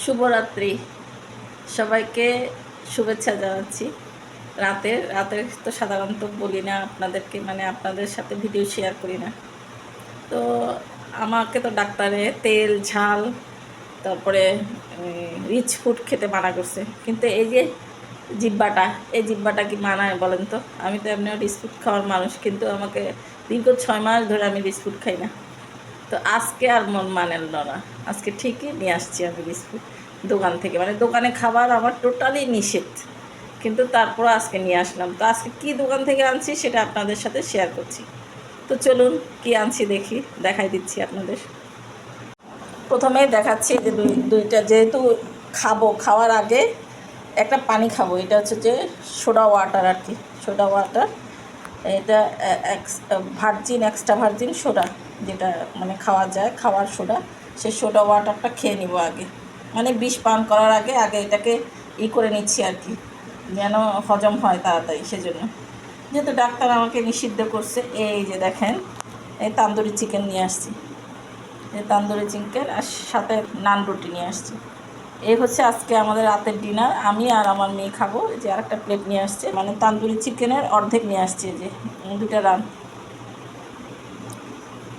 শুভরাত্রি। সবাইকে শুভেচ্ছা জানাচ্ছি। রাতের তো সাধারণত বলি না আপনাদেরকে, মানে আপনাদের সাথে ভিডিও শেয়ার করি না। তো আমাকে তো ডাক্তারে তেল ঝাল তারপরে রিচ ফুড খেতে মানা করছে, কিন্তু এই জিব্বাটা কি মানায় বলেন তো? আমি তো এমনিও রিচ ফুড খাওয়ার মানুষ, কিন্তু আমাকে দীর্ঘ 6 মাস ধরে আমি রিচ ফুড খাই না। তো আজকে আর মন মানেন না, আজকে ঠিকই নিয়ে আসছি আমি বিস্কুট দোকান থেকে। মানে দোকানে খাবার আমার টোটালি নিষেধ, কিন্তু তারপর আজকে নিয়ে আসলাম। তো আজকে কি দোকান থেকে আনছি সেটা আপনাদের সাথে শেয়ার করছি। তো চলুন কি আনছি দেখাই দিচ্ছি আপনাদের। প্রথমেই দেখাচ্ছি যে দুইটা, যেহেতু খাওয়ার আগে একটা পানি খাবো। এটা হচ্ছে যে সোডা ওয়াটার আর কি, সোডা ওয়াটার। এটা এক্সট্রা ভার্জিন সোডা, যেটা মানে খাওয়া যায়, খাওয়ার সোডা। সেই সোডা ওয়াটারটা খেয়ে নিব আগে, মানে বিষ পান করার আগে এটাকে করে নিচ্ছি আর কি, যেন হজম হয় তাড়াতাড়ি। সেজন্য, যেহেতু ডাক্তার আমাকে নিষিদ্ধ করছে। এই যে দেখেন, এই তান্দুরি চিকেন নিয়ে আসছি, এই তান্দুরি চিকেন আর সাথে নান রুটি নিয়ে আসছি। এই হচ্ছে আজকে আমাদের রাতের ডিনার। আমি আর আমার মেয়ে খাবো। যে আরেকটা প্লেট নিয়ে আসছে, মানে তান্দুরি চিকেনের অর্ধেক নিয়ে আসছে, যে দুটা রান।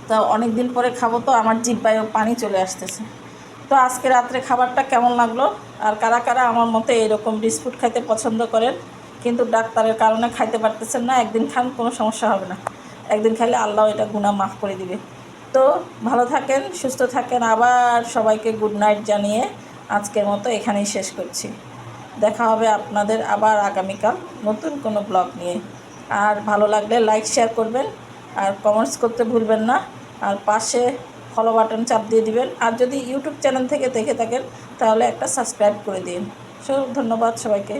তো অনেক দিন পরে খাবো, তো আমার জিহ্বায়ও পানি চলে আসতেছে। তো আজকে রাত্রে খাবারটা কেমন লাগলো, আর কারা কারা আমার মতো এরকম বিস্কুট খাইতে পছন্দ করেন কিন্তু ডাক্তারের কারণে খাইতে পারতেছেন না? একদিন খান, কোনো সমস্যা হবে না। একদিন খাইলে আল্লাহ এটা গুনাহ মাফ করে দিবে। তো ভালো থাকেন, সুস্থ থাকেন। আবার সবাইকে গুড নাইট জানিয়ে আজকের মতো এখানেই শেষ করছি। দেখা হবে আপনাদের আবার আগামীকাল নতুন কোনো ব্লগ নিয়ে। আর ভালো লাগলে লাইক শেয়ার করবেন, আর কমেন্টস করতে ভুলবেন না। আর পাশে ফলো বাটন চাপ দিয়ে দিবেন। আর যদি ইউটিউব চ্যানেল থেকে দেখে থাকেন তাহলে একটা সাবস্ক্রাইব করে দিন। ধন্যবাদ সবাইকে।